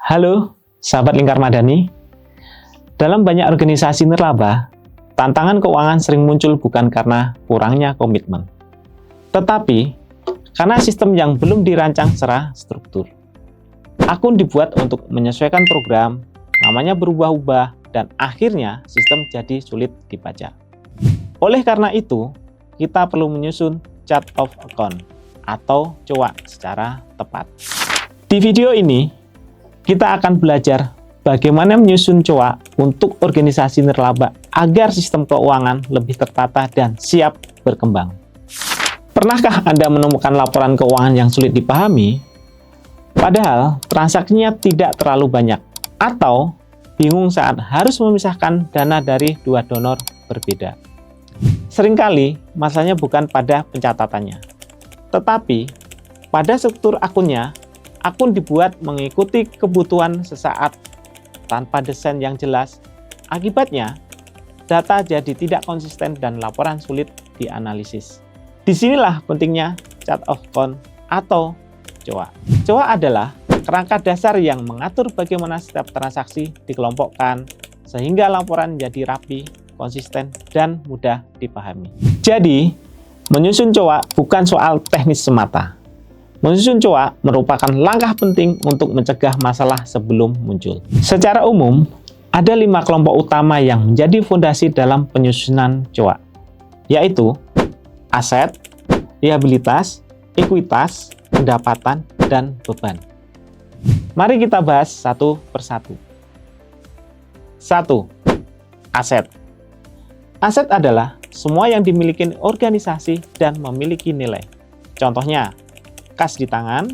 Halo, sahabat Lingkar Madani. Dalam banyak organisasi nirlaba, tantangan keuangan sering muncul bukan karena kurangnya komitmen, tetapi karena sistem yang belum dirancang secara struktur. Akun dibuat untuk menyesuaikan program, namanya berubah-ubah, dan akhirnya sistem jadi sulit dibaca. Oleh karena itu, kita perlu menyusun chart of account atau COA secara tepat. Di video ini, kita akan belajar bagaimana menyusun COA untuk organisasi nirlaba agar sistem keuangan lebih tertata dan siap berkembang. Pernahkah Anda menemukan laporan keuangan yang sulit dipahami? Padahal transaksinya tidak terlalu banyak, atau bingung saat harus memisahkan dana dari dua donor berbeda. Seringkali masalahnya bukan pada pencatatannya, tetapi pada struktur akunnya. Akun dibuat mengikuti kebutuhan sesaat tanpa desain yang jelas. Akibatnya, data jadi tidak konsisten dan laporan sulit dianalisis. Disinilah pentingnya chart of account atau COA. COA adalah kerangka dasar yang mengatur bagaimana setiap transaksi dikelompokkan sehingga laporan jadi rapi, konsisten, dan mudah dipahami. Jadi, menyusun COA bukan soal teknis semata. Menyusun COA merupakan langkah penting untuk mencegah masalah sebelum muncul. Secara umum, ada 5 kelompok utama yang menjadi fondasi dalam penyusunan COA, yaitu aset, liabilitas, ekuitas, pendapatan, dan beban. Mari kita bahas satu persatu. 1. Aset. Aset adalah semua yang dimiliki organisasi dan memiliki nilai. Contohnya, kas di tangan,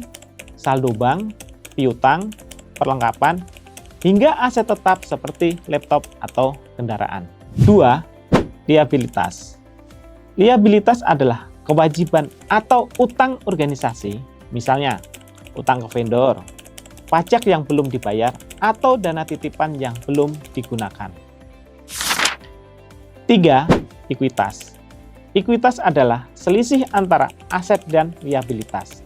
saldo bank, piutang, perlengkapan, hingga aset tetap seperti laptop atau kendaraan. 2. Liabilitas. Liabilitas adalah kewajiban atau utang organisasi, misalnya utang ke vendor, pajak yang belum dibayar, atau dana titipan yang belum digunakan. 3. Ekuitas. Ekuitas adalah selisih antara aset dan liabilitas.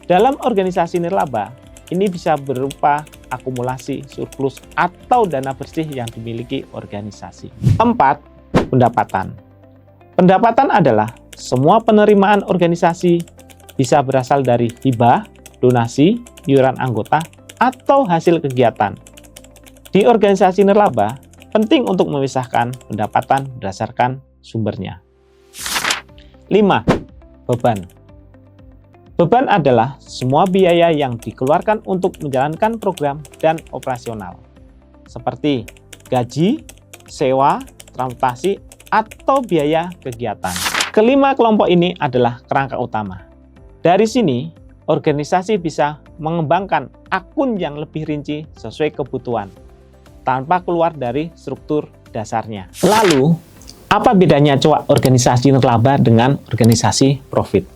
Dalam organisasi nirlaba, ini bisa berupa akumulasi, surplus, atau dana bersih yang dimiliki organisasi. 4. Pendapatan. Pendapatan adalah semua penerimaan organisasi, bisa berasal dari hibah, donasi, iuran anggota, atau hasil kegiatan. Di organisasi nirlaba, penting untuk memisahkan pendapatan berdasarkan sumbernya. 5. Beban. Beban adalah semua biaya yang dikeluarkan untuk menjalankan program dan operasional, seperti gaji, sewa, transportasi, atau biaya kegiatan. Kelima kelompok ini adalah kerangka utama. Dari sini, organisasi bisa mengembangkan akun yang lebih rinci sesuai kebutuhan, tanpa keluar dari struktur dasarnya. Lalu, apa bedanya COA organisasi nirlaba dengan organisasi profit?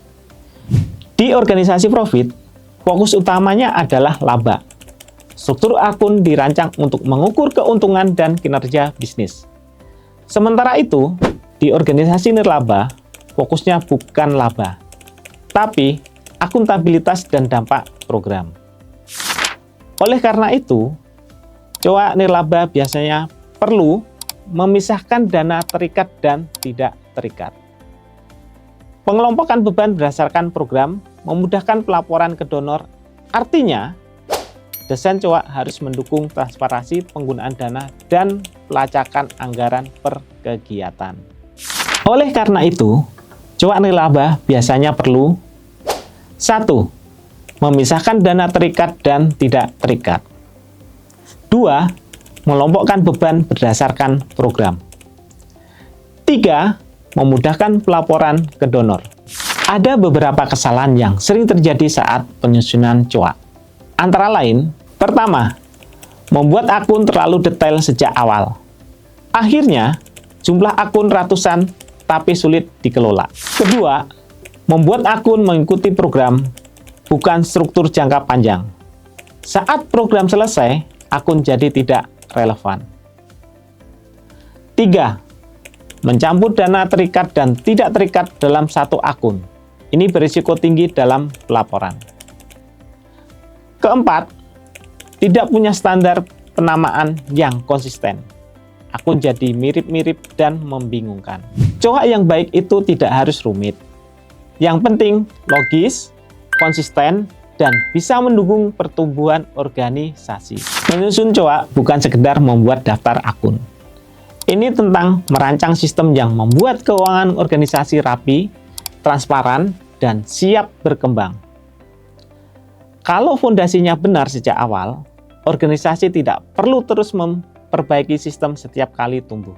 Di organisasi profit, fokus utamanya adalah laba. Struktur akun dirancang untuk mengukur keuntungan dan kinerja bisnis. Sementara itu, di organisasi nirlaba, fokusnya bukan laba, tapi akuntabilitas dan dampak program. Oleh karena itu, COA nirlaba biasanya perlu memisahkan dana terikat dan tidak terikat. Pengelompokan beban berdasarkan program memudahkan pelaporan ke donor. Artinya, desain COA harus mendukung transparansi penggunaan dana dan pelacakan anggaran per kegiatan. Oleh karena itu, COA nirlaba biasanya perlu 1. Memisahkan dana terikat dan tidak terikat. 2. Mengelompokkan beban berdasarkan program. 3. Memudahkan pelaporan ke donor. Ada beberapa kesalahan yang sering terjadi saat penyusunan COA. Antara lain, pertama, membuat akun terlalu detail sejak awal. Akhirnya, jumlah akun ratusan tapi sulit dikelola. Kedua, membuat akun mengikuti program, bukan struktur jangka panjang. Saat program selesai, akun jadi tidak relevan. 3. Mencampur dana terikat dan tidak terikat dalam satu akun. Ini berisiko tinggi dalam pelaporan. Keempat, tidak punya standar penamaan yang konsisten. Akun jadi mirip-mirip dan membingungkan. Coak yang baik itu tidak harus rumit. Yang penting logis, konsisten, dan bisa mendukung pertumbuhan organisasi. Menyusun coak bukan sekedar membuat daftar akun. Ini tentang merancang sistem yang membuat keuangan organisasi rapi, transparan, dan siap berkembang. Kalau fondasinya benar sejak awal, organisasi tidak perlu terus memperbaiki sistem setiap kali tumbuh.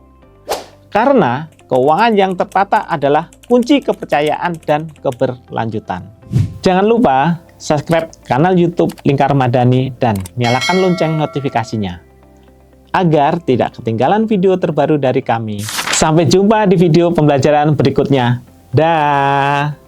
Karena keuangan yang tertata adalah kunci kepercayaan dan keberlanjutan. Jangan lupa subscribe kanal YouTube Lingkar Madani dan nyalakan lonceng notifikasinya agar tidak ketinggalan video terbaru dari kami. Sampai jumpa di video pembelajaran berikutnya. Dah.